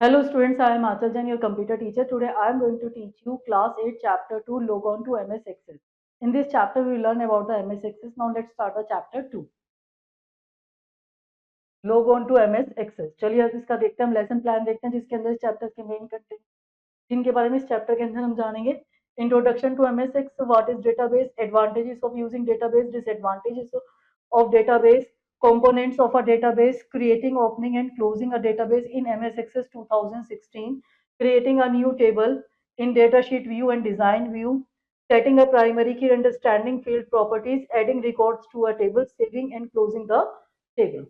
Hello students, I am Achal Jain, your computer teacher. Today I am going to teach you class 8 chapter 2 log on to MS Access. In this chapter we will learn about the MS Access. Now let's start the chapter 2. Log on to MS Access. चलिए अब इसका देखते हैं, हम lesson plan देखते हैं जिसके अंदर इस चैप्टर के मेन कंटेंट जिनके बारे में इस चैप्टर के अंदर हम जानेंगे. Introduction to MS Access, what is database, advantages of using database, disadvantages of database, components of a database, creating, opening and closing a database in MS Access 2016, creating a new table in datasheet view and design view, setting a primary key, understanding field properties, adding records to a table, saving and closing the table.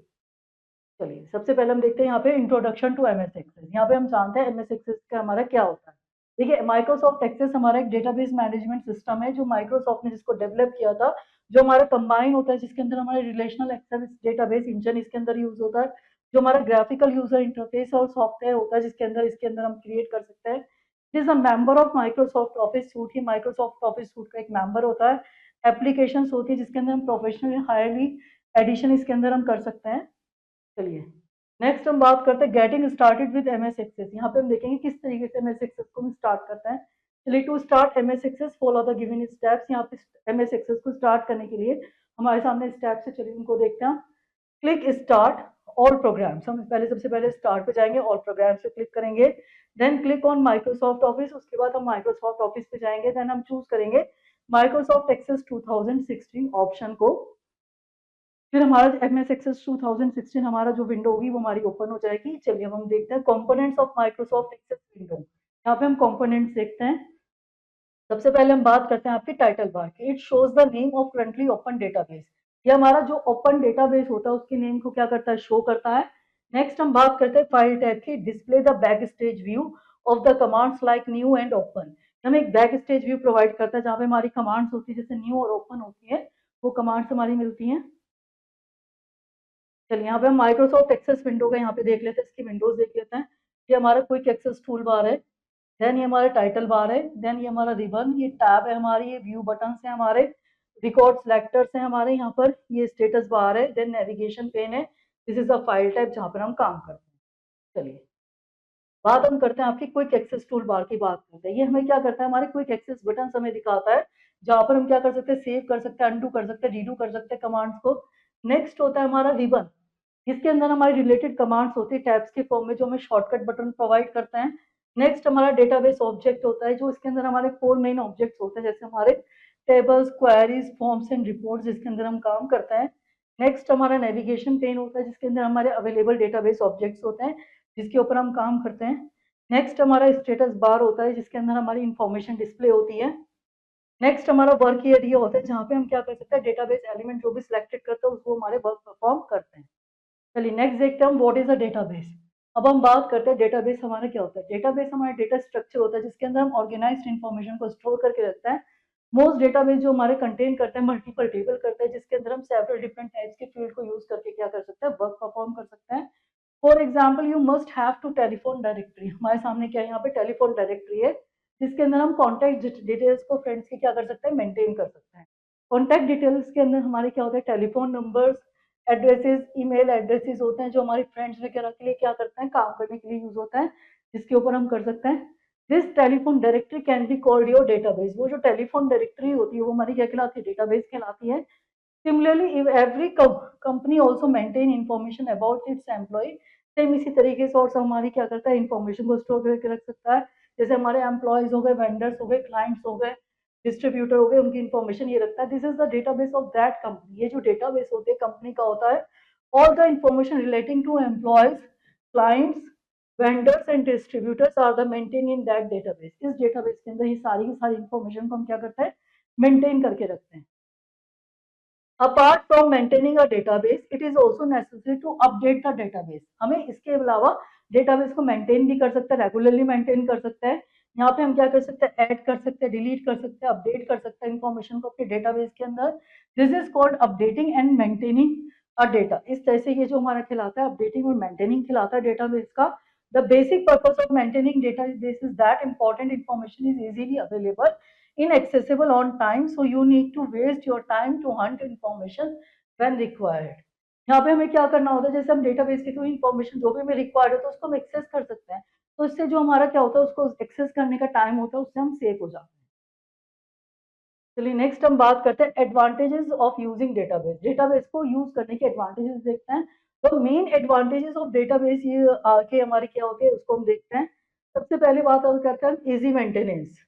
चलिए सबसे पहले हम देखते हैं यहाँ पे introduction to MS Access. यहाँ पे हम जानते हैं एमएस एक्सेस का हमारा क्या होता है. देखिए माइक्रोसॉफ्ट एक्सेस हमारा एक डेटाबेस मैनेजमेंट सिस्टम है जो माइक्रोसॉफ्ट ने जिसको डेवलप किया था, जो हमारा कंबाइन होता है जिसके अंदर हमारे रिलेशनल एक्सेस डेटाबेस इंजन इसके अंदर यूज होता है, जो हमारा ग्राफिकल यूजर इंटरफेस और सॉफ्टवेयर होता है जिसके अंदर हम क्रिएट कर सकते हैं. It is a member of Microsoft office suit. He Microsoft office suit का एक मेंबर होता है. एप्लीकेशन होती है जिसके अंदर हम प्रोफेशनल हाईली एडिशन इसके अंदर हम कर सकते हैं. चलिए नेक्स्ट हम बात करते हैं getting started with MS Access. यहाँ पे हम देखेंगे किस तरीके से एमएस एक्सेस को हम स्टार्ट करते हैं. चलिए to start MS Access follow the given steps. यहाँ पे एमएस एक्सेस को स्टार्ट करने के लिए हमारे सामने स्टेप्स है, चलिए उनको देखते हैं. Click start all programs. हम पहले सबसे पहले स्टार्ट पे जाएंगे, ऑल प्रोग्राम्स पे क्लिक करेंगे. Then click on Microsoft Office. उसके बाद हम माइक्रोसॉफ्ट ऑफिस पे जाएंगे. देन हम चूज करेंगे माइक्रोसॉफ्ट एक्सेस 2016 ऑप्शन को. फिर हमारा एम एस एक्सेस 2016 हमारा जो विंडो होगी वो हमारी ओपन हो जाएगी. चलिए अब हम देखते हैं components of Microsoft Access window. यहाँ पे हम कंपोनेंट्स देखते हैं. सबसे पहले हम बात करते हैं आपकी टाइटल बार की. It shows the name of currently open database. ये हमारा जो ओपन डेटाबेस होता है उसके नेम को क्या करता है, शो करता है. नेक्स्ट हम बात करते हैं फाइल टैब की. Display the back stage view of the commands like new and open. हमें एक बैक स्टेज व्यू प्रोवाइड करता है जहाँ पे हमारी कमांड्स होती है, जैसे न्यू और ओपन होती है, वो कमांड्स हमारी मिलती हैं. चलिए यहाँ पे हम माइक्रोसॉफ्ट एक्सेस विंडो का यहाँ पे देख लेते हैं, इसकी विंडोज देख लेते हैं. ये हमारा क्विक एक्सेस टूल बार है. देन ये हमारा टाइटल बार है. देन ये हमारा रिबन, ये टैब है हमारी, ये व्यू बटन है हमारे, रिकॉर्ड सेलेक्टर्स हैं हमारे यहाँ पर, ये स्टेटस बार है. देन नेविगेशन पेन है. This is a file type जहाँ पर हम काम करते हैं. चलिए बात हम करते हैं आपकी क्विक एक्सेस टूल बार की बात करते हैं. ये हमें क्या करता है, हमारे क्विक एक्सेस बटन हमें दिखाता है जहाँ पर हम क्या कर सकते हैं, सेव कर सकते हैं, अनडू कर सकते हैं, रीडू कर सकते हैं कमांड्स को. नेक्स्ट होता है हमारा रिबन. इसके अंदर हमारी रिलेटेड कमांड्स होती है टैब्स के फॉर्म में जो हमें शॉर्टकट बटन प्रोवाइड करते हैं. नेक्स्ट हमारा डेटाबेस ऑब्जेक्ट होता है जो इसके अंदर हमारे 4 मेन ऑब्जेक्ट्स होते हैं, जैसे हमारे tables, queries, forms and reports जिसके अंदर हम काम करते हैं. नेक्स्ट हमारा नेविगेशन पेन होता है जिसके अंदर हमारे अवेलेबल डेटाबेस ऑब्जेक्ट्स होते हैं जिसके ऊपर हम काम करते हैं. नेक्स्ट हमारा स्टेटस बार होता है जिसके अंदर हमारी इंफॉर्मेशन डिस्प्ले होती है. नेक्स्ट हमारा वर्क एरिया होता है जहाँ पे हम क्या कर सकते हैं, डेटाबेस एलिमेंट जो भी सिलेक्टेड करते हैं उसको हमारे वर्क परफॉर्म करते हैं. चलिए नेक्स्ट देखते हैं हम व्हाट इज अ डेटाबेस. अब हम बात करते हैं डेटाबेस हमारा क्या होता है. डेटाबेस हमारा डेटा स्ट्रक्चर होता है जिसके अंदर हम ऑर्गेनाइज्ड इन्फॉर्मेशन को स्टोर करके रखते हैं. मोस्ट डेटाबेस जो हमारे कंटेन करते हैं मल्टीपल टेबल करते हैं जिसके अंदर हम सेवरल डिफरेंट टाइप्स के फील्ड को यूज करके क्या कर सकते हैं, वर्क परफॉर्म कर सकते हैं. For example you must have to telephone directory. हमारे सामने क्या है, यहाँ पे टेलीफोन डायरेक्टरी है जिसके अंदर हम कॉन्टैक्ट डिटेल्स को फ्रेंड्स की क्या कर सकते हैं, मेंटेन कर सकते हैं. कॉन्टैक्ट डिटेल्स के अंदर हमारे क्या होता है, telephone numbers, addresses, email addresses होते हैं जो हमारे फ्रेंड्स वगैरह के लिए क्या करते हैं, काम करने के लिए यूज होता है, जिसके ऊपर हम कर सकते हैं. This telephone directory can be called your database. वो जो टेलीफोन डायरेक्टरी होती है वो हमारी क्या कहलाती है, डेटाबेस कहलाती है. Similarly, if every company also maintain information about its employee, same इसी तरीके से और सब हमारी क्या करता है, इन्फॉर्मेशन को स्टोर करके रख सकता है. जैसे हमारे एम्प्लॉयज हो गए, वेंडर्स हो गए, क्लाइंट्स हो गए, डिस्ट्रीब्यूटर हो गए, उनकी इन्फॉर्मेशन ये रखता है. This is the database of that company. ये जो डेटाबेस होते हैं कंपनी का होता है. All the information relating to employees, clients, vendors and distributors are the maintain in that database. इस डेटाबेस के अंदर ये सारी की सारी इन्फॉर्मेशन को हम क्या करते हैं, मेंटेन करके रखते हैं. Apart from maintaining a database, it is also necessary to update the database. हमें इसके अलावा डेटाबेस को मेंटेन भी कर सकते हैं, रेगुलरली मेंटेन कर सकते हैं. यहाँ पे हम क्या कर सकते हैं, ऐड कर सकते हैं, डिलीट कर सकते हैं, अपडेट कर सकते हैं इन्फॉर्मेशन को अपने डेटाबेस के अंदर. This is called updating and maintaining a data. इस तरह से ये जो हमारा खिलाता है अपडेटिंग और मेंटेनिंग खिलाता है डेटाबेस का. The basic purpose of maintaining database is that important information is easily available, inaccessible on time, so you need to waste your time to hunt information when required. यहाँ पे हमें क्या करना होता है, जैसे हम डेटाबेस के थ्रू इंफॉर्मेशन जो भी हमें रिक्वायर्ड है तो उसको हम एक्सेस कर सकते हैं. उससे जो हमारा क्या होता है, उसको एक्सेस करने का टाइम होता है, उससे हम सेव हो जाते हैं। चलिए नेक्स्ट हम बात करते हैं advantages of using database. Database को यूज करने के एडवांटेजेस देखते हैं। तो मेन एडवांटेजेस ऑफ डेटाबेस ये के हमारे क्या होते हैं, उसको हम देखते हैं। सबसे पहली बात हम करते हैं easy maintenance.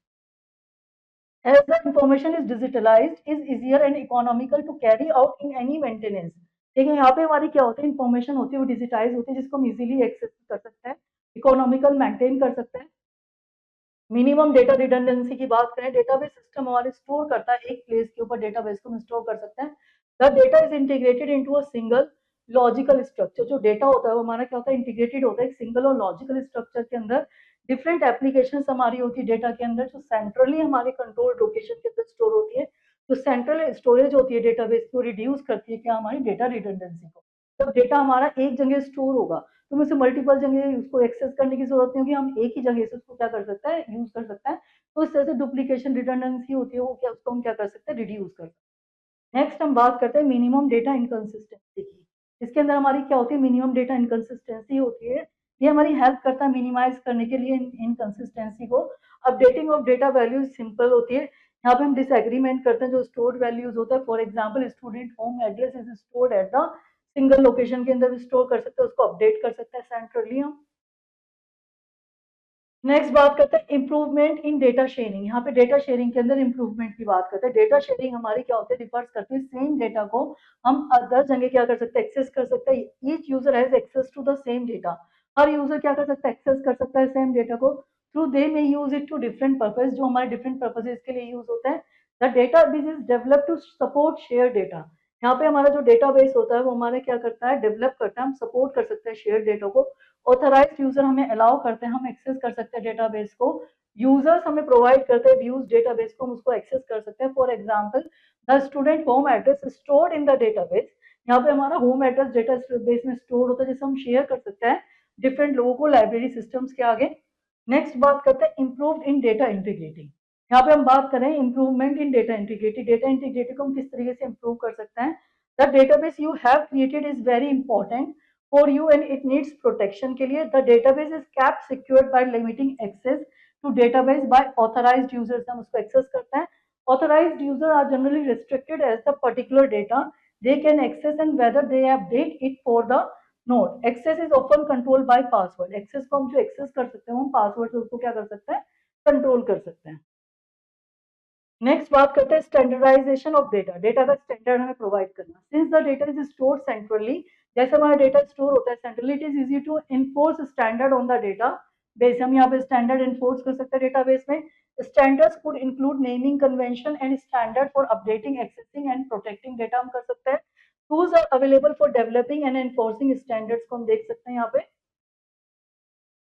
As the information is digitalized, is easier and economical to carry out in any maintenance। देखिए यहाँ पे हमारी क्या होती है, इंफॉर्मेशन होती है वो डिजिटाइज होती है, जिसको हम इजीली एक्सेस कर सकते हैं, इकोनॉमिकल मेंटेन कर सकते हैं। मिनिमम डेटा रिडंडेंसी की बात करें, डेटाबेस सिस्टम हमारे स्टोर करता है एक प्लेस के ऊपर, डेटाबेस को हम स्टोर कर सकते हैं। The data is integrated into a single logical structure. जो डेटा होता है वो हमारा क्या होता है, इंटीग्रेटेड होता है एक सिंगल और लॉजिकल स्ट्रक्चर के अंदर। डिफरेंट एप्लीकेशन हमारी होती है डेटा के अंदर, जो सेंट्रली हमारे कंट्रोल लोकेशन के अंदर स्टोर होती है। जो सेंट्रल स्टोरेज होती है डेटाबेस को रिड्यूस करती है क्या, हमारी डेटा रिडंडेंसी को। जब डेटा हमारा एक जगह स्टोर होगा तो हमें उसे मल्टीपल जगह उसको एक्सेस करने की जरूरत नहीं होगी, हम एक ही जगह से उसको क्या कर सकते हैं, यूज कर सकते हैं। तो इस तरह से डुप्लीकेशन रिडंडेंसी होती है वो क्या, उसको हम क्या कर सकते हैं, रिड्यूस कर सकते हैं। नेक्स्ट हम बात करते हैं मिनिमम डेटा इनकंसिस्टेंसी की। इसके अंदर हमारी क्या होती है, मिनिमम डेटा इनकंसिस्टेंसी होती है। ये हमारी हेल्प करता है मिनिमाइज करने के लिए इनकंसिस्टेंसी को। Updating of data values simple होती है। यहाँ पे हम डिसएग्रीमेंट करते हैं जो स्टोर्ड वैल्यूज होता है। For example student home address is stored at the single location के अंदर भी स्टोर कर सकते हैं, उसको अपडेट कर सकते हैं सेंट्रली हम। नेक्स्ट बात करते हैं इंप्रूवमेंट इन डेटा शेयरिंग। यहाँ पे डेटा शेयरिंग के अंदर इंप्रूवमेंट की बात करते हैं। डेटा शेयरिंग हमारी क्या होती है, रिफर्स करती है सेम डेटा को हम अदर जगह क्या कर सकते हैं, एक्सेस कर सकते हैं। Each user has access to the same data. हर यूजर क्या कर सकता है, एक्सेस कर सकता है सेम डेटा को। Through they may use it to different purpose, जो हमारे डिफरेंट पर्पजेज के लिए यूज होता है। The database is develop to support share data. यहाँ पे हमारा जो डेटाबेस होता है वो हमारे क्या करता है, डेवलप करता है, हम सपोर्ट कर सकते हैं शेयर डेटा को। ऑथराइज्ड यूजर हमें अलाउ करते हैं, हम एक्सेस कर सकते हैं डेटाबेस को। यूजर्स हमें प्रोवाइड करते हैं व्यूज डेटाबेस को, हम उसको एक्सेस कर सकते हैं। For example the student home address stored in the database. यहाँ पे हमारा होम एड्रेस डेटाबेस में स्टोर होता है, जिसे हम शेयर कर सकते हैं डिफरेंट लोगों को लाइब्रेरी सिस्टम्स के आगे। नेक्स्ट बात करते हैं इम्प्रूव इन डेटा इंटीग्रिटी। यहाँ पे हम बात करें improvement in data integrity. Data integrity को हम किस तरीके से इम्प्रूव कर सकते हैं। The database you have created is very important for you and it needs protection के लिए। the database is kept secured by limiting access to database by authorized users। हम उसको access करते हैं। authorized user are generally restricted as the particular data they can access and whether they update it for the node। access is often controlled by password। access को हम जो access कर सकते हैं हम पासवर्ड से उसको क्या कर सकते हैं, कंट्रोल कर सकते हैं। नेक्स्ट बात करते हैं स्टैंडर्डाइजेशन ऑफ डेटा। डेटा का स्टैंडर्ड हमें प्रोवाइड करना। Since the data is stored centrally, जैसे हमारा डेटा स्टोर होता है centrally, it is easy to enforce standard on the database. हम यहाँ पे स्टैंडर्ड इन्फोर्स कर सकते हैं डेटाबेस में। Standards could include naming convention and standard for updating, accessing and protecting data हम कर सकते हैं। Tools are available for developing and enforcing standards को हम देख सकते हैं। यहाँ पे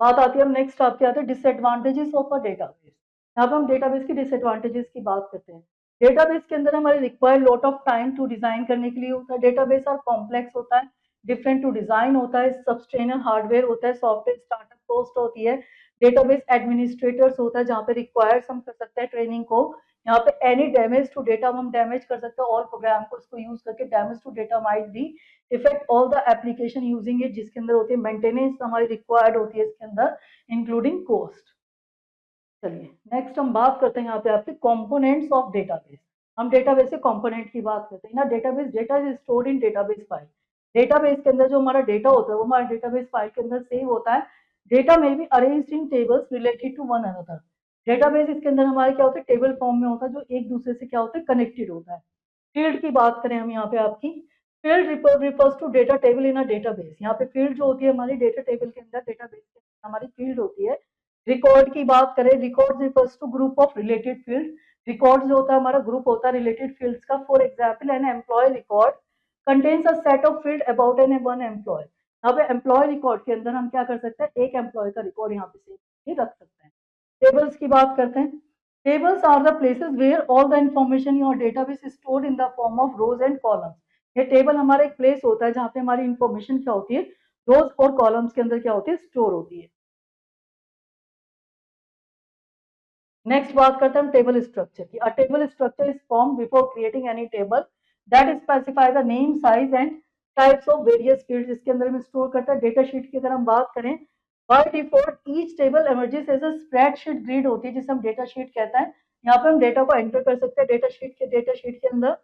बात आती है, हम नेक्स्ट आपके आते हैं डिसएडवांटेजेस ऑफ अ डेटाबेस। यहाँ पे हम डेटाबेस की डिसएडवांटेजेस की बात करते हैं। डेटाबेस के अंदर हमारे require lot of time to design करने के लिए होता है। डेटाबेस और कॉम्प्लेक्स होता है, डिफरेंट टू डिजाइन होता है, सब्सटेनर हार्डवेयर होता है, सॉफ्टवेयर स्टार्टअप कॉस्ट होती है। डेटाबेस एडमिनिस्ट्रेटर्स होता है जहाँ पे रिक्वायर्स हम कर सकते हैं ट्रेनिंग को। यहाँ पे एनी डैमेज टू डेटा हम डैमेज कर सकते हैं, ऑल प्रोग्राम को इसको यूज करके damage to data might be effect all the application using it, जिसके अंदर होती है मेंटेनेंस हमारी रिक्वायर्ड होती है इसके अंदर, इंक्लूडिंग कॉस्ट। चलिए नेक्स्ट हम बात करते हैं यहाँ पे आपके कंपोनेंट्स ऑफ डेटाबेस। हम डेटाबेस के कंपोनेंट की बात करते हैं ना। Database data is stored in database file. Database के अंदर जो हमारा डेटा होता है वो हमारे डेटाबेस फाइल के अंदर सेव होता है। डेटा में भी arranged in tables related to one another. Database इसके अंदर हमारे क्या होता है, टेबल फॉर्म में होता है, जो एक दूसरे से क्या होता है, कनेक्टेड होता है। फील्ड की बात करें हम यहाँ पे आपकी, field refers to data table in a database. यहाँ पे फील्ड जो होती है हमारी डेटा टेबल के अंदर, डेटाबेस के अंदर हमारी फील्ड होती है। रिकॉर्ड की बात करें, record refers to group of related field. Record जो होता है हमारा ग्रुप होता है रिलेटेड फील्ड्स का। For example an employee record contains a set of field about an one employee. यहाँ पे एम्प्लॉय रिकॉर्ड के अंदर हम क्या कर सकते हैं, एक एम्प्लॉय का रिकॉर्ड यहाँ पे सेव रख सकते हैं। टेबल्स की बात करते हैं। Tables are the places where all the information your database is stored in the form of rows and columns. ये टेबल हमारा एक प्लेस होता है जहाँ पे हमारी इंफॉर्मेशन क्या होती है, रोज और कॉलम्स के अंदर क्या होती है, स्टोर होती है। नेक्स्ट बात करते हैं हम टेबल स्ट्रक्चर की। अ table structure is form before creating any table that specify the name, size and types of various fields. इसके अंदर में स्टोर करता है। डेटा शीट की अगर हम बात करें by default each table emerges as a spreadsheet grid होती है जिसे हम डेटा शीट कहते हैं। यहाँ पे हम डेटा को एंटर कर सकते हैं डेटा शीट के अंदर।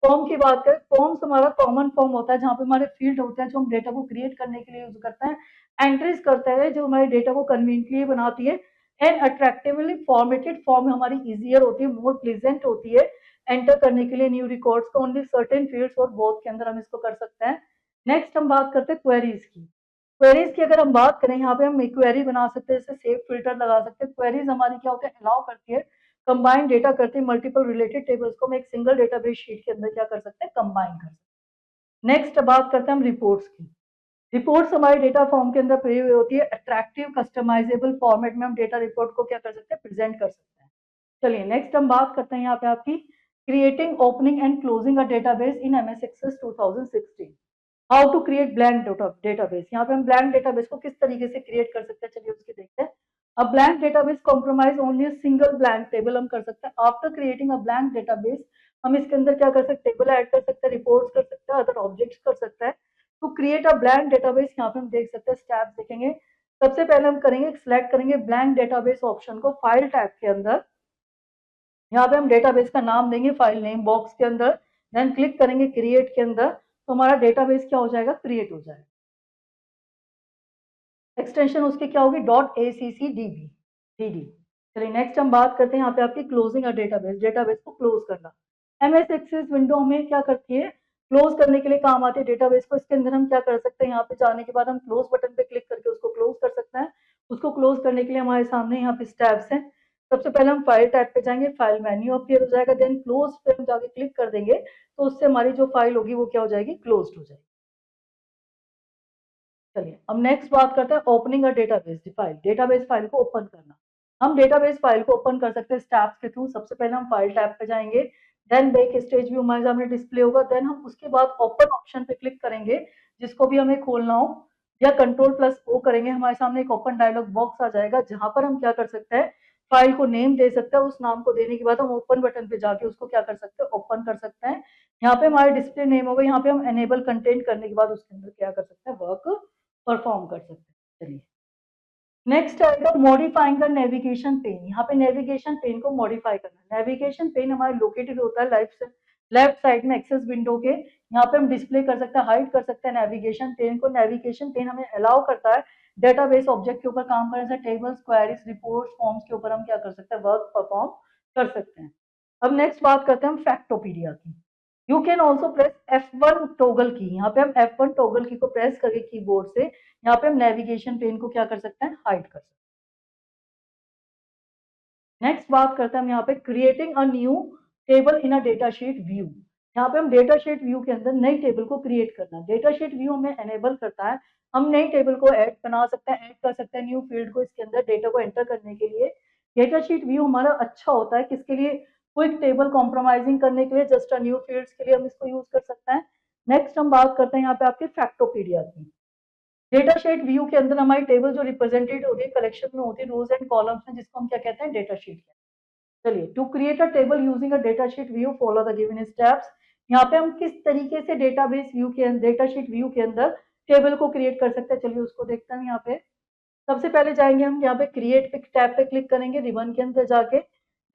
फॉर्म की बात करें, फॉर्म्स हमारा कॉमन फॉर्म होता है जहाँ पे हमारे फील्ड होते हैं जो हम डेटा को क्रिएट करने के लिए यूज करते हैं। एंट्रीज करते हैं जो हमारे डेटा को कन्वीनियंटली बनाती है। एंड अट्रैक्टिवली फॉर्मेटेड फॉर्म हमारी इजियर होती है, मोर प्लेजेंट होती है एंटर करने के लिए न्यू रिकॉर्ड्स को ओनली सर्टेन फील्ड्स और बोथ के अंदर हम इसको कर सकते हैं। नेक्स्ट हम बात करते हैं क्वेरीज की। क्वेरीज की अगर हम बात करें, यहाँ पे हम एक क्वेरी बना सकते हैं, जैसे सेव फिल्टर लगा सकते हैं। क्वेरीज हमारी क्या होते हैं, अलाउ करती है कंबाइन डेटा करती है मल्टीपल रिलेटेड टेबल्स को हम एक सिंगल डेटाबेस शीट के अंदर क्या कर सकते हैं, कंबाइन कर सकते हैं। नेक्स्ट बात करते हैं हम रिपोर्ट्स की। रिपोर्ट्स हमारे डेटा फॉर्म के अंदर पड़ी हुई होती है। अट्रैक्टिव कस्टमाइजेबल फॉर्मेट में हम डेटा रिपोर्ट को क्या कर सकते हैं, प्रेजेंट कर सकते हैं। चलिए नेक्स्ट हम बात करते हैं यहाँ पे आपकी creating opening and closing a database in MS Access 2016। How to create blank database. यहाँ पे हम ब्लैंक डेटाबेस को किस तरीके से क्रिएट कर सकते हैं, चलिए उसकी देखते हैं। अब blank database compromise only single blank table हम कर सकते हैं। After creating a blank database हम इसके अंदर क्या कर सकते हैं, टेबल ऐड कर सकते हैं, रिपोर्ट्स कर सकते हैं, अदर ऑब्जेक्ट्स कर सकते हैं। To create a blank database यहाँ पे हम देख सकते हैं, स्टेप्स देखेंगे। सबसे पहले हम करेंगे, सिलेक्ट करेंगे ब्लैंक डेटाबेस ऑप्शन को फाइल टैब के अंदर। यहाँ पे हम डेटाबेस का नाम देंगे फाइल नेम बॉक्स के अंदर। देन क्लिक करेंगे क्रिएट के अंदर, तो हमारा डेटाबेस क्या हो जाएगा, क्रिएट हो जाएगा। एक्सटेंशन उसकी क्या होगी, .accdb। चलिए नेक्स्ट हम बात करते हैं यहाँ पे आपकी क्लोजिंग अ डेटाबेस, डेटाबेस को क्लोज करना। एमएस एक्सेस विंडो हमें क्या करती है, क्लोज करने के लिए काम आती है डेटाबेस को। इसके अंदर हम क्या कर सकते हैं, यहाँ पे जाने के बाद हम क्लोज बटन पे क्लिक करके उसको क्लोज कर सकते हैं। उसको क्लोज करने के लिए हमारे सामने यहाँ पे स्टेप्स हैं। सबसे पहले हम फाइल टैब पे जाएंगे, फाइल मेन्यू अपीयर हो जाएगा, देन क्लोज पे हम जाके क्लिक कर देंगे, तो उससे हमारी जो फाइल होगी वो क्या हो जाएगी, क्लोज हो जाएगी। चलिए अब नेक्स्ट बात करते हैं opening a database file, database file को ओपन करना। हम डेटाबेस फाइल को ओपन कर सकते हैं स्टेप्स के थ्रू। सबसे पहले हम फाइल टैब पे जाएंगे, देन बैक स्टेज व्यू हमारे सामने डिस्प्ले होगा, देन हम उसके बाद ओपन ऑप्शन पे क्लिक करेंगे जिसको भी हमें खोलना हो, या कंट्रोल प्लस ओ करेंगे, हमारे सामने एक ओपन डायलॉग बॉक्स आ जाएगा जहां पर हम क्या कर सकते हैं, फाइल को नेम दे सकते हैं। उस नाम को देने के बाद हम ओपन बटन पे जाके उसको क्या कर सकते हैं, ओपन कर सकते हैं। यहाँ पे हमारे डिस्प्ले नेम होगा, यहाँ पे हम एनेबल कंटेंट करने के बाद उसके अंदर क्या कर सकते हैं, वर्क परफॉर्म कर सकते हैं। चलिए नेक्स्ट आएगा मॉडिफाइंग द नेविगेशन पेन। यहाँ पे नेविगेशन पेन को मॉडिफाई करना। नेविगेशन पेन हमारे लोकेटेड होता है लेफ्ट साइड में एक्सेस विंडो के। यहाँ पे हम डिस्प्ले कर सकते हैं, हाइड कर सकते हैं नेविगेशन पेन को। नेविगेशन पेन हमें अलाउ करता है डेटाबेस ऑब्जेक्ट के ऊपर काम करने से, टेबल्स, क्वेरीज, रिपोर्ट्स, फॉर्म्स के ऊपर हम क्या कर सकते हैं, वर्क परफॉर्म कर सकते हैं। अब नेक्स्ट बात करते हैं हम फैक्टोपीडिया की। You can also press F1 toggle की। यहाँ पे हम F1 टोगल की को प्रेस करके कीबोर्ड से यहाँ पे हम नेविगेशन पेन को क्या कर सकते हैं, हाइड कर सकते हैं। नेक्स्ट बात करते हैं हम यहाँ पे creating a new table in a data sheet view. यहाँ पे हम डेटा शीट व्यू के अंदर नई टेबल को क्रिएट करना। डेटा शीट व्यू हमें एनेबल करता है, हम नई टेबल को ऐड बना सकते हैं, ऐड कर सकते हैं न्यू फील्ड को इसके अंदर डेटा को एंटर करने के लिए। डेटा शीट व्यू हमारा अच्छा होता है किसके लिए, क्विक टेबल कॉम्प्रोमाइजिंग करने के लिए, जस्ट अ न्यू फील्ड्स के लिए हम इसको यूज कर सकते हैं। नेक्स्ट हम बात करते हैं यहाँ पे आपके फैक्टोपीडिया की। डेटा शीट व्यू के अंदर हमारी टेबल जो रिप्रेजेंटेड होती है, कलेक्शन में होती है, रोज एंड कॉलम्स में, जिसको हम क्या कहते हैं, डेटा शीट। चलिए to create a table using a data sheet view follow the given steps. यहाँ पे हम किस तरीके से डेटाबेस व्यू के अंदर, डेटा शीट व्यू के अंदर टेबल को क्रिएट कर सकते हैं, चलिए उसको देखते हैं। यहाँ पे सबसे पहले जाएंगे हम यहाँ पे क्रिएट पे टैब पे क्लिक करेंगे, रिबन के अंदर जाके,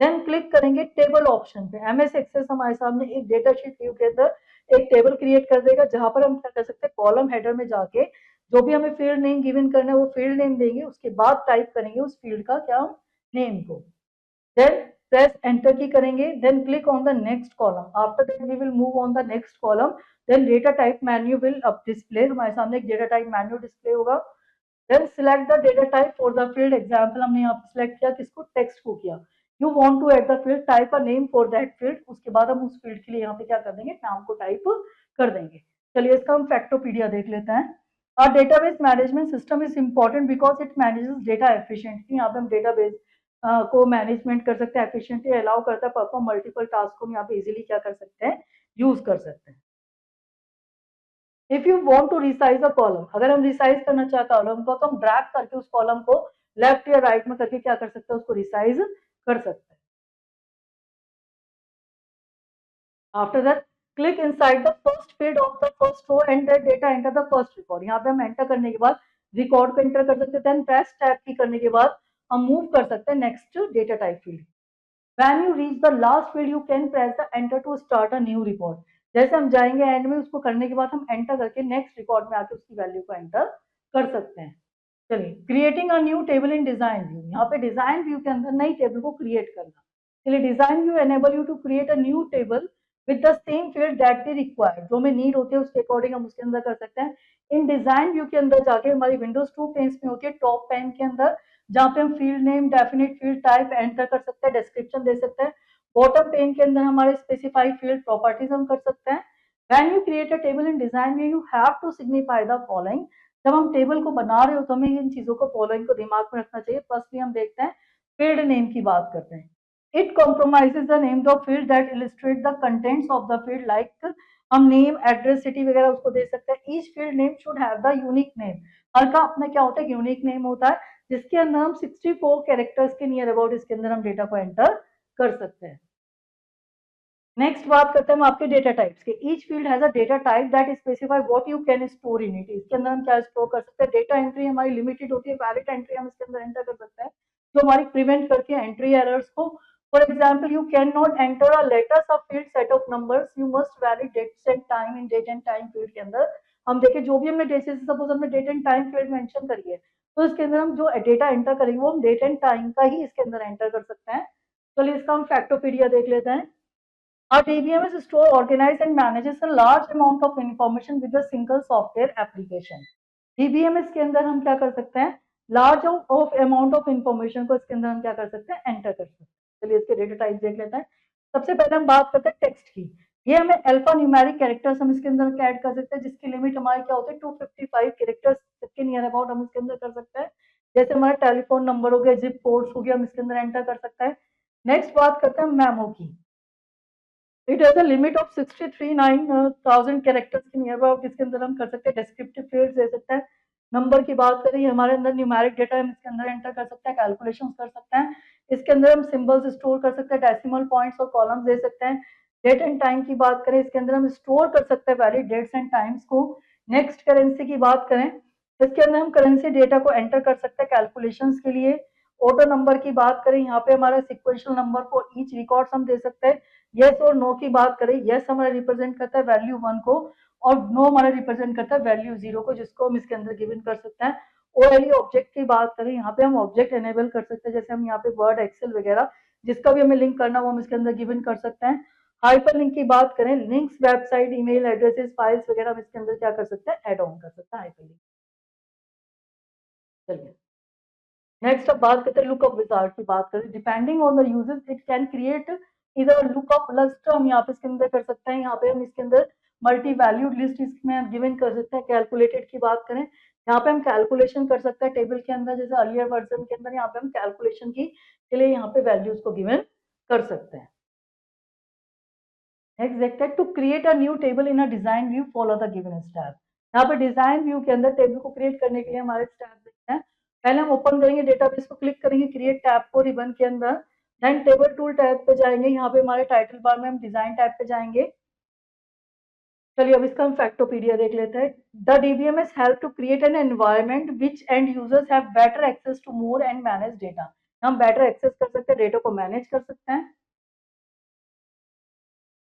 देन क्लिक करेंगे टेबल ऑप्शन पे। एमएस एक्सेस हमारे सामने एक डेटा शीट व्यू के अंदर एक टेबल क्रिएट कर देगा, जहां पर हम क्या कर सकते हैं, कॉलम हेडर में जाके जो भी हमें फील्ड नेम गिवन करना है वो फील्ड नेम देंगे, उसके बाद टाइप करेंगे उस फील्ड का क्या नेम को, देन प्रेस एंटर की करेंगे, then click on the next column. After that we will move on the next column, then data type menu will up display. हमारे सामने एक डेटा टाइप मेन्यू डिस्प्ले होगा। Then select the data type for the field. Example हमने यहाँ पे select किया किसको, text को किया। You want to add the field, type a name for that field. उसके बाद हम उस फील्ड के लिए यहाँ पे क्या कर देंगे, नाम को टाइप कर देंगे। चलिए इसका हम फैक्टोपीडिया देख लेते हैं। और database management system is important because it manages data efficiently. यहाँ पे हम डेटाबेस को मैनेजमेंट कर सकते हैं, एफिशिएंटली अलाउ करता है परफॉर्म मल्टीपल टास्क को हम यहाँ पे इजीली क्या कर सकते हैं, यूज कर सकते हैं। If you want to resize a column, अगर हम रिसाइज करना चाहते हैं कॉलम को, तो हम ड्रैग करके उस कॉलम को लेफ्ट या राइट में करके क्या कर सकते हैं, उसको रिसाइज कर सकते हैं। After that click inside the first field of the first row and that data enter the first record. यहाँ पे हम एंटर करने के बाद रिकॉर्ड को एंटर कर सकते हैं, देन प्रेस टैब की करने के बाद हम मूव कर सकते हैं next data type field. When you reach the last field, you can press the enter to start a new record. जैसे हम जाएंगे एंड में, उसको करने के बाद हम एंटर करके नेक्स्ट रिकॉर्ड में आके उसकी वैल्यू को एंटर कर सकते हैं। चलिए, creating a new table in design view, यहाँ पे डिजाइन व्यू के अंदर नई टेबल को क्रिएट करना। चलिए, design view enable you to create a new table with the same field that we require, जो हमें नीड होती है उसके अकॉर्डिंग हम उसके अंदर कर सकते हैं। इन डिजाइन व्यू के अंदर जाके हमारी विंडोज 2 पेन्स में होती है टॉप पेन के अंदर, जहाँ पे हम field name, definite field type enter कर सकते हैं, डिस्क्रिप्शन दे सकते हैं। बॉटम पेन के अंदर हमारे स्पेसिफाइड फील्ड प्रॉपर्टीज हम कर सकते हैं। When you create a table in design view, you have to signify the following. जब हम टेबल को बना रहे हो तो हमें इन चीजों को, फॉलोइंग को दिमाग में रखना चाहिए। फर्स्टली हम देखते हैं फील्ड नेम की बात करते हैं। It compromises the name of field that illustrate the contents of the field, like हम नेम, एड्रेस, सिटी वगैरह उसको दे सकते हैं। Each field name should have the unique name, हर का अपना क्या होता है, यूनिक नेम होता है, जिसके अंदर हम 64 कैरेक्टर्स के नियर अबाउट इसके अंदर हम डेटा को एंटर कर सकते हैं। नेक्स्ट बात करते हैं हम आपके डेटा टाइप्स के। Each field has a data type that specify what you can store in it. इसके अंदर हम क्या स्टोर कर सकते हैं। डेटा एंट्री हमारी लिमिटेड होती है, वैलिड एंट्री हम इसके अंदर एंटर कर सकते हैं जो हमारी प्रिवेंट करती है एंट्री एरर्स को। For example, you can not enter a letters of field set of numbers, you must valid dates and time in date and time field के अंदर। हम देखें जो भी हमने जैसे सपोज हमने date and time field mention करी है, तो इसके अंदर हम जो डेटा एंटर करेंगे वो हम डेट एंड टाइम का ही इसके अंदर एंटर कर सकते हैं। चलिए, इसका हम फैक्टोपीडिया देख लेते हैं। A DBMS store organizes and manages a large amount of information with a single software application. DBMS के अंदर हम क्या कर सकते हैं, large of amount of information को इसके अंदर हम क्या कर सकते हैं, एंटर कर सकते हैं। चलिए, इसके डेटा टाइप देख लेते हैं। सबसे पहले हम बात करते हैं टेक्स्ट की। ये हमें अल्फा न्यूमेरिक कैरेक्टर्स हम इसके अंदर ऐड कर सकते हैं, जिसकी लिमिट हमारी क्या होती है, 255 कैरेक्टर्स के नियर अबाउट हम इसके अंदर कर सकते हैं। जैसे हमारा टेलीफोन नंबर हो गया, जिप कोड्स हो गया, हम इसके अंदर एंटर कर सकते हैं। नेक्स्ट बात करते हैं मेमो की। It has a limit of 63,900 characters के नियर अबाउट इसके अंदर हम कर सकते हैं। डिस्क्रिप्टिव फील्ड्स दे सकते हैं। नंबर की बात करें, हमारे अंदर न्यूमेरिक डेटा हम इसके अंदर एंटर कर सकते हैं, कैलकुलेशंस कर सकते हैं। इसके अंदर हम सिंबल्स स्टोर कर सकते हैं, डेसिमल पॉइंट्स और कॉलम्स दे सकते हैं। डेट एंड टाइम की बात करें, इसके अंदर हम स्टोर कर सकते हैं वैलिड डेट्स एंड टाइम्स को। नेक्स्ट, करेंसी की बात करें, इसके अंदर हम करेंसी डेटा को एंटर कर सकते हैं कैलकुलेशंस के लिए। ऑटो नंबर की बात करें, यहाँ पे हमारा sequential number for each record हम दे सकते हैं। यस और नो की बात करें, यस हमारा रिप्रेजेंट करता है वैल्यू 1 को और नो हमारा रिप्रेजेंट करता है वैल्यू 0 को, जिसको हम इसके अंदर गिवन कर सकते हैं। ओएलई ऑब्जेक्ट की बात करें, यहाँ पे हम ऑब्जेक्ट एनेबल कर सकते हैं, जैसे हम यहाँ पे वर्ड, एक्सेल वगैरह जिसका भी हमें लिंक करना वो हम इसके अंदर गिवन कर सकते हैं। हाइपर लिंक की बात करें, links, website, email addresses, files वगैरह हम इसके अंदर क्या कर सकते हैं, एड ऑन कर सकते हैं हाइपर लिंक। चलिए, नेक्स्ट अब बात करते हैं लुकअप विजार्ड की बात करें। Depending on the uses it can create इधर लुकअप लिस्ट हम यहाँ पे इसके अंदर कर सकते हैं। यहाँ पे हम इसके अंदर मल्टी वैल्यूड लिस्ट इसमें गिवन कर सकते हैं। कैलकुलेटेड की बात करें, यहाँ पे हम कैलकुलेशन कर सकते हैं टेबल के अंदर, जैसे अर्लियर वर्जन के अंदर यहाँ पे हम कैलकुलेशन की के लिए यहाँ पे वैल्यूज को गिवन कर सकते हैं। नेक्स्ट देखते हैं, to create a new table in a design view follow the given step. यहाँ पे डिजाइन व्यू के अंदर टेबल को क्रिएट करने के लिए हमारे स्टेप देखते हैं। पहले हम ओपन करेंगे डेटाबेस को, क्लिक करेंगे क्रिएट टैब को रिबन के अंदर, देन टेबल टूल टैब पे जाएंगे। यहाँ पे हमारे टाइटल बार में हम डिजाइन टैब पे जाएंगे। चलिए, अब इसका हम फैक्टोपीडिया देख लेते हैं। The DBMS help to create an environment which end users have better access to more and manage data. हम बेटर एक्सेस कर सकते हैं, डेटा को मैनेज कर सकते हैं।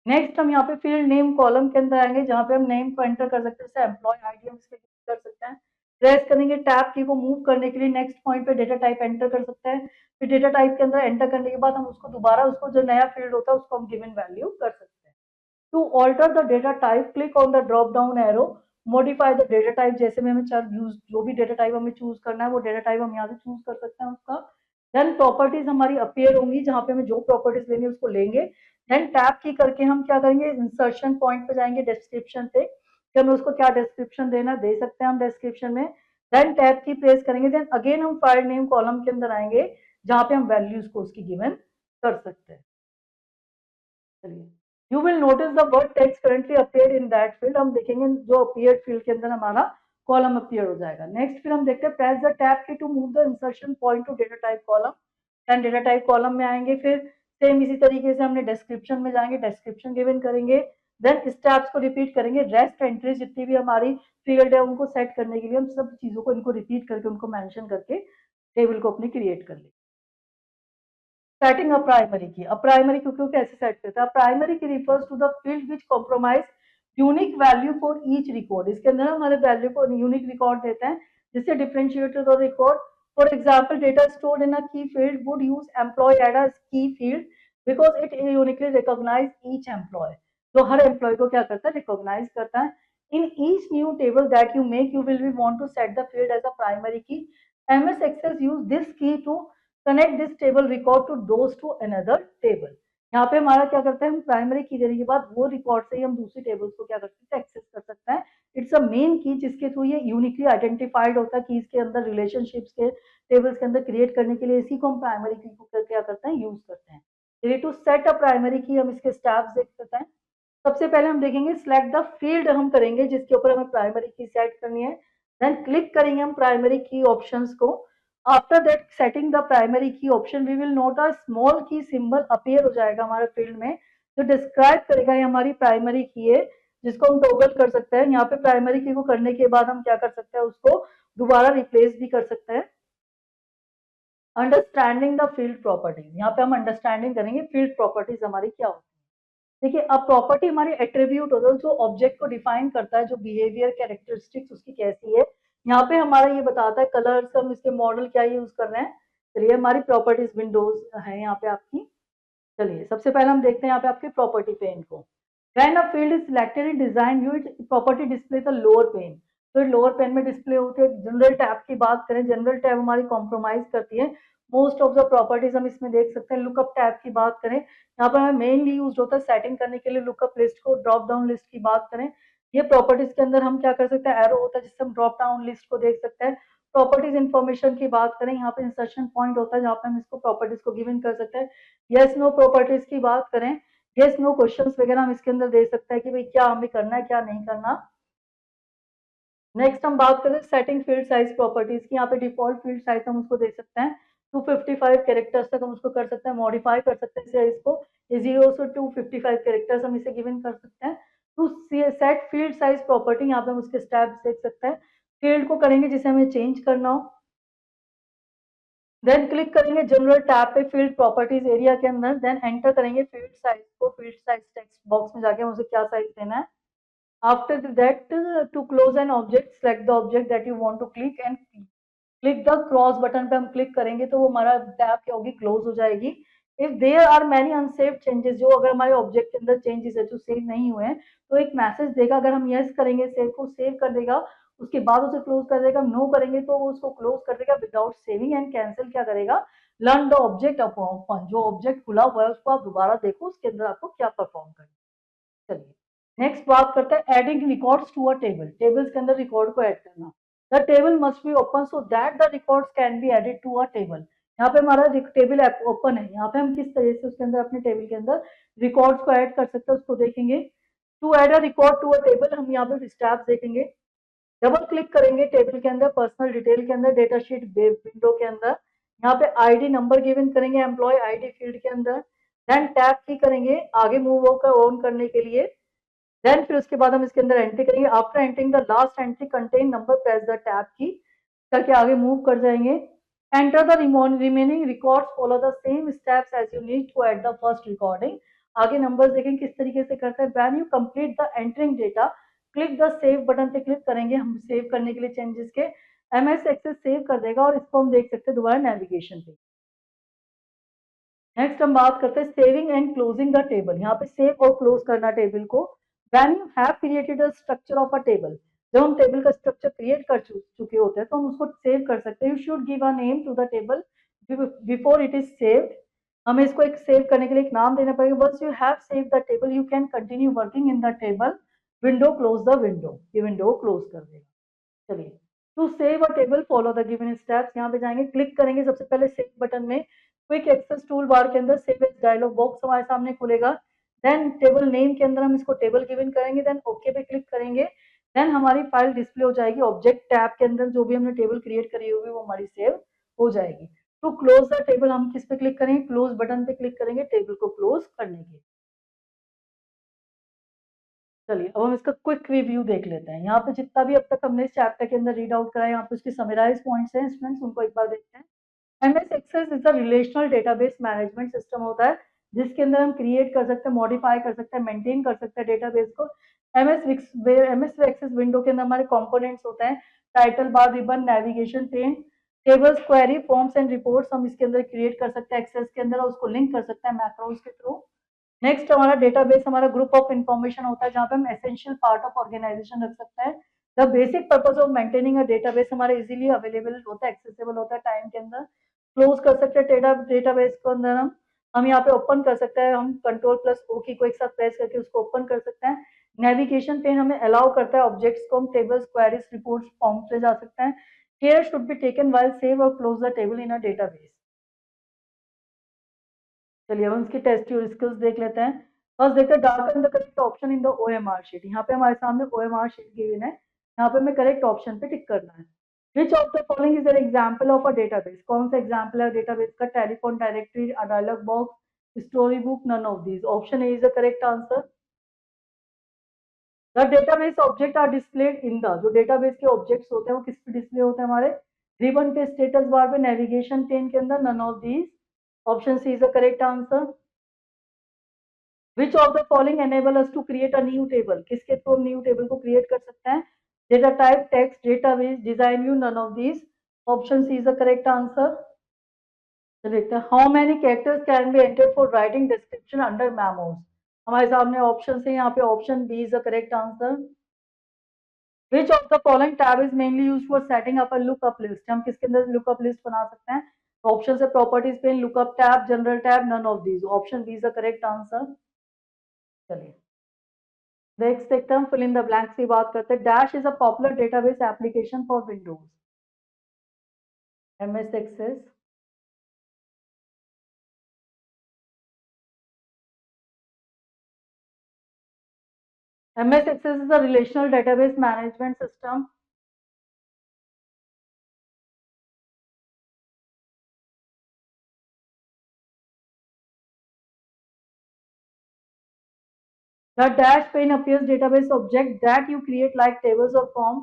नेक्स्ट, हम यहाँ पे फील्ड नेम कॉलम के अंदर आएंगे, जहाँ पे हम नेम को एंटर कर सकते हैं, जैसे एम्प्लॉय आईडी हम इसके कर सकते हैं। प्रेस करेंगे टैब की को मूव करने के लिए नेक्स्ट पॉइंट पे डेटा टाइप एंटर कर सकते हैं। फिर डेटा टाइप के अंदर एंटर करने के बाद हम उसको दोबारा, उसको जो नया फील्ड होता है उसको हम गिवन वैल्यू कर सकते हैं। To alter the data type, click on the drop down arrow, modify the data type. जैसे में हमें चल यूज जो भी डेटा टाइप हमें चूज करना है वो डेटा टाइप हम यहाँ से चूज कर सकते हैं उसका। देन प्रॉपर्टीज हमारी अपीयर होंगी, जहाँ पे हमें जो प्रॉपर्टीज लेनी है उसको लेंगे। देन टैब की करके हम क्या करेंगे, इंसर्शन पॉइंट पे जाएंगे डिस्क्रिप्शन पे, कि हमें उसको क्या डिस्क्रिप्शन देना दे सकते हैं हम डिस्क्रिप्शन में। देन टैब की प्रेस करेंगे, देन अगेन हम फाइल नेम कॉलम के अंदर आएंगे, जहाँ पे हम वैल्यूज को उसकी गिवन कर सकते हैं। चलिए, you will notice the word text currently appeared in that field. हम देखेंगे जो अपीयर्ड फील्ड के अंदर हमारा कॉलम अपीयर हो जाएगा। नेक्स्ट फिर हम देखते हैं, press the tab key to move the insertion point to data type column. Then data type column में आएंगे, फिर सेम इसी तरीके से हमने डिस्क्रिप्शन में जाएंगे, डिस्क्रिप्शन गिवन करेंगे। देन स्टेप्स को रिपीट करेंगे, रेस्ट एंट्रीज जितनी भी हमारी फील्ड है उनको सेट करने के लिए हम सब चीजों को इनको रिपीट करके उनको मेंशन करके टेबल को अपनी क्रिएट कर ले। सेटिंग अ प्राइमरी की, अब प्राइमरी क्यों कैसे सेट करते हैं, primary key refers to the field which compromise unique value for each record, इसके अंदर हमारे वैल्यू को यूनिक रिकॉर्ड देते हैं जिससे डिफरेंशिएटेड और record. For example data stored in a key field would use employee ID a key field because it uniquely recognise each employee, तो हर एम्प्लॉय को क्या करता है, रिकॉग्नाइज करता है। In each new table that you make you will be want to set the field as a primary key, MS Access use this key to connect this table record to those to another table. यहाँ पे हमारा क्या करता है, हम primary की देने के बाद वो रिकॉर्ड से ही हम दूसरी टेबल्स को क्या कर सकते हैं, एक्सेस कर सकते हैं। इट्स अ मेन की जिसके थ्रू ये यूनिकली आइडेंटिफाइड होता है कि इसके अंदर रिलेशनशिप्स के टेबल्स के अंदर क्रिएट करने के लिए इसी को हम प्राइमरी की को क्या करते हैं, यूज करते हैं। चलिए टू सेट अ प्राइमरी की हम इसके स्टेप्स देख सकते हैं। सबसे पहले हम देखेंगे सिलेक्ट द फील्ड हम करेंगे जिसके ऊपर हमें प्राइमरी की सेट करनी है, देन क्लिक करेंगे हम प्राइमरी की ऑप्शंस को। After that setting the primary key option we will note a small key symbol appear हो जाएगा हमारे फील्ड में जो डिस्क्राइब करेगा ये हमारी प्राइमरी की है जिसको हम टॉगल कर सकते हैं। यहाँ पे प्राइमरी की को करने के बाद हम क्या कर सकते हैं, उसको दोबारा रिप्लेस भी कर सकते हैं। अंडरस्टैंडिंग द फील्ड प्रॉपर्टीज, यहाँ पे हम अंडरस्टैंडिंग करेंगे फील्ड प्रॉपर्टीज हमारी क्या होती है। देखिए अब प्रॉपर्टी हमारी एट्रीब्यूट होता है जो ऑब्जेक्ट को डिफाइन करता है, जो बिहेवियर कैरेक्टरिस्टिक्स उसकी कैसी है। यहाँ पे हमारा ये बताता है कलर्स, हम इसके मॉडल क्या यूज कर रहे हैं। चलिए हमारी प्रॉपर्टीज विंडोज है यहाँ पे आपकी। चलिए सबसे पहले हम देखते हैं यहाँ पे आपके प्रॉपर्टी पेन को। When a field is selected in design view, it property display the lower pane, तो लोअर पेन में डिस्प्ले होती है। जनरल टैब की बात करें, जनरल टैब हमारी कॉम्प्रोमाइज करती है मोस्ट ऑफ द प्रॉपर्टीज, हम इसमें देख सकते हैं। लुकअप टैब की बात करें, यहाँ पर हमें मेनली यूज होता है सेटिंग करने के लिए लुकअप लिस्ट को। ड्रॉप डाउन लिस्ट की बात करें, ये प्रॉपर्टीज के अंदर हम क्या कर सकते हैं, एरो होता है जिससे हम ड्रॉप डाउन लिस्ट को देख सकते हैं। प्रॉपर्टीज इन्फॉर्मेशन की बात करें, यहाँ पे इंसर्शन पॉइंट होता है जहाँ पे हम इसको प्रॉपर्टीज को गिवन कर सकते हैं। यस नो प्रॉपर्टीज की बात करें, यस नो क्वेश्चंस वगैरह हम इसके अंदर दे सकते हैं कि भाई क्या हमें करना है क्या नहीं करना। नेक्स्ट हम बात करें सेटिंग फील्ड साइज प्रॉपर्टीज की, यहाँ पे डिफॉल्ट फील्ड साइज हम उसको दे सकते हैं 255 कैरेक्टर्स तक हम उसको कर सकते हैं, मॉडिफाई कर सकते हैं साइज को। ये 0 से 255 कैरेक्टर्स हम इसे गिवन कर सकते हैं। To set field size property, यहाँ पे हम उसके स्टेप्स देख सकते हैं। फील्ड को करेंगे जिसे हमें चेंज करना हो, देन क्लिक करेंगे जनरल टैब पे फील्ड प्रॉपर्टीज एरिया के अंदर, देन एंटर करेंगे फील्ड साइज को। फील्ड साइज टेक्स्ट बॉक्स में जाके हम उसे क्या साइज देना है। After that, to close an object, select the object that you want to click and click the cross button पे हम क्लिक करेंगे तो वो हमारा टैब क्या होगी, क्लोज हो जाएगी। If there are many unsaved changes, जो अगर हमारे ऑब्जेक्ट के अंदर चेंजेस है जो सेव नहीं हुए हैं तो एक मैसेज देगा, अगर हम यस करेंगे सेव को सेव कर देगा, उसके बाद उसे क्लोज कर देगा। नो करेंगे तो वो उसको क्लोज कर देगा विदाउट सेविंग, एंड कैंसिल क्या करेगा, लर्न द ऑब्जेक्ट अपॉन, जो ऑब्जेक्ट खुला हुआ है उसको आप दोबारा देखो उसके अंदर आपको क्या परफॉर्म करना। चलिए नेक्स्ट बात करते हैं adding records to a table, tables के अंदर रिकॉर्ड को ऐड करना। The table must be open so that the records can be added to a table. यहाँ पे हमारा टेबल ओपन है, यहाँ पे हम किस तरह से उसके अंदर अपने टेबल के अंदर रिकॉर्ड्स को ऐड कर सकते हैं उसको देखेंगे। To add a record to a table हम यहाँ पे स्टेप्स देखेंगे। डबल क्लिक करेंगे टेबल के अंदर, पर्सनल डिटेल के अंदर, डेटा शीट विंडो के अंदर, यहाँ पे आईडी नंबर गिवन करेंगे एम्प्लॉय आईडी फील्ड के अंदर। देन टैब की करेंगे आगे मूव ऑन करने के लिए। देन फिर उसके बाद हम इसके अंदर एंट्री करेंगे। After entering the last entry contain number, press the tab key करके आगे मूव कर जाएंगे। Enter the remaining records, follow the same steps as you need to add the first recording. आगे नंबर्स देखें किस तरीके से करते हैं। When you complete the entering data click the save button पे क्लिक करेंगे हम सेव करने के लिए चेंजेस के। एमएस एक्सेस सेव कर देगा और इसको हम देख सकते हैं दोबारा नेविगेशन पे। नेक्स्ट हम बात करते हैं saving and closing the table, यहाँ पे सेव और क्लोज करना टेबल को। When you have created a structure of a table, जब हम टेबल का स्ट्रक्चर क्रिएट कर चुके होते हैं तो हम उसको सेव कर सकते हैं। You should give a name to the table before it is saved, हमें इसको एक सेव करने के लिए एक नाम देना पड़ेगा। Once you have save the table you can continue working in the table. Window close the window, ये विंडो क्लोज कर देगा। चलिए to save a table follow the given steps, यहाँ पे जाएंगे क्लिक करेंगे सबसे पहले सेव बटन में। क्विक एक्सेस टूल बार के अंदर सेव एज डायलॉग बॉक्स हमारे सामने खुलेगा। देन टेबल नेम के अंदर हम इसको टेबल गिवन करेंगे, देन ओके पे क्लिक करेंगे। देन हमारी फाइल डिस्प्ले हो जाएगी। ऑब्जेक्ट टैब के अंदर जो भी हमने टेबल क्रिएट करी होगी वो हमारी सेव हो जाएगी। टू क्लोज द टेबल हम किस पे क्लिक करेंगे, क्लोज बटन पे क्लिक करेंगे टेबल को क्लोज करने के। चलिए अब हम इसका क्विक रिव्यू देख लेते हैं। यहाँ पे जितना भी अब तक हमने इस चैप्टर के अंदर रीड आउट करा है, यहाँ पे उसके समराइज पॉइंट्स हैं स्टूडेंट्स, उनको एक बार देखते हैं। MS Access is a relational database management system होता है, जिसके अंदर हम क्रिएट कर सकते हैं, मॉडिफाई कर सकते हैं, मेंटेन कर सकते हैं डेटाबेस को। एमएस एक्सेस विंडो के अंदर हमारे कंपोनेंट्स होते हैं, title bar, ribbon, navigation pane, tables, query, forms and reports हम इसके अंदर क्रिएट कर सकते हैं एक्सेस के अंदर, और उसको लिंक कर सकते हैं मैक्रोज के थ्रू। नेक्स्ट हमारा डेटाबेस हमारा ग्रुप ऑफ इंफॉर्मेशन होता है, जहाँ पे हम एसेंशियल पार्ट ऑफ ऑर्गेनाइजेशन रख सकते हैं। The basic purpose of maintaining a database हमारा इजीली अवेलेबल होता है, एक्सेसिबल होता है टाइम के अंदर। क्लोज कर सकते हैं डेटाबेस को अंदर हम यहाँ पे ओपन कर सकते हैं, हम कंट्रोल प्लस ओ की को एक साथ प्रेस करके उसको ओपन कर सकते हैं। नेविगेशन पेन हमें अलाउ करता है ऑब्जेक्ट्स को हम टेबल्स, क्वेरीज, रिपोर्ट्स, फॉर्म्स ले जा सकते हैं। Care should be taken while save और close the table in a database. चलिए हम इसकी टेस्ट और स्किल्स देख लेते हैं। फर्स्ट देखते हैं darken the correct option in the OMR sheet. यहाँ पे हमारे सामने ओएमआर शीट गिवन है, यहाँ पे हमें करेक्ट ऑप्शन पे टिक करना है। Which of the following is an example of a database? कौन सा एग्जाम्पल है डेटाबेस का? Telephone directory, a dialogue box, story book, none of these. Option A is the correct answer. The database object are displayed in the, जो database के objects होते हैं वो किस पे डिस्प्ले होते हैं हमारे? रिबन पे, स्टेटस बार पे, नेविगेशन पेन के अंदर, none of these. Option C is the correct answer. Which of the following enable us to create a new table? किसके थ्रू हम न्यू टेबल को क्रिएट कर सकते हैं? Data type, text, database, design view, none of these. Option C is the correct answer. तो देखते हैं how many characters can be enter for writing description under memos. हमारे सामने ऑप्शन है, यहाँ पे option B is the correct answer. Which of the following tab is mainly use for setting up a lookup list? हम किसके अंदर lookup list बना सकते हैं? ऑप्शन है properties pane, lookup tab, general tab, none of these. Option B is the correct answer. चलिए next देखते हैं, फिल इन द ब्लैंक्स की बात करते हैं। Dash is a popular database application for Windows. MS Access, MS Access is a relational database management system. The dash pane appears database object that you create like tables or form.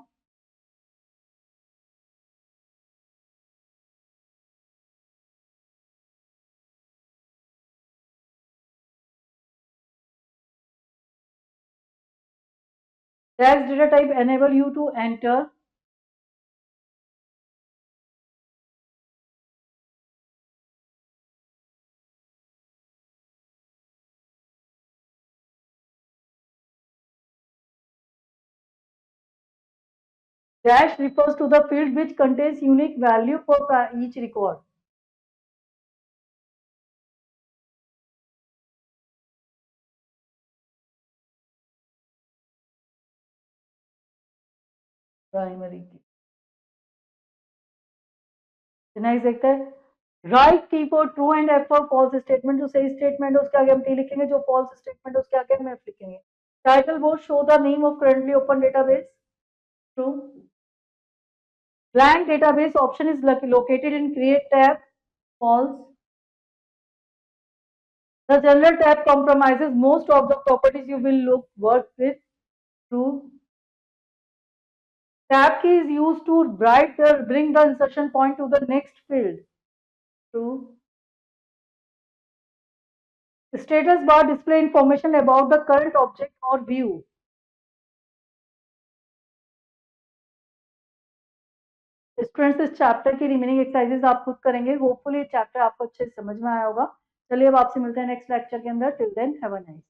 Text data type enable you to enter. Dash refers to the field which contains unique value for each record. Primary key. Next देखते हैं write T for true and F for false statement. जो सही statement है उसके आगे हम T लिखेंगे, जो फॉल्स स्टेटमेंट है उसके आगे हम एफ लिखेंगे। Title board show the name of currently open database. True. Blank database option is located in create tab. False. The general tab compromises most of the properties you will work with. True. Tab key is used to bring the insertion point to the next field. True. Status bar display information about the current object or view. Students इस chapter की remaining exercises आप खुद करेंगे। Hopefully ये chapter आपको अच्छे से समझ में आया होगा। चलिए अब आपसे मिलते हैं नेक्स्ट लेक्चर के अंदर। Till then have a nice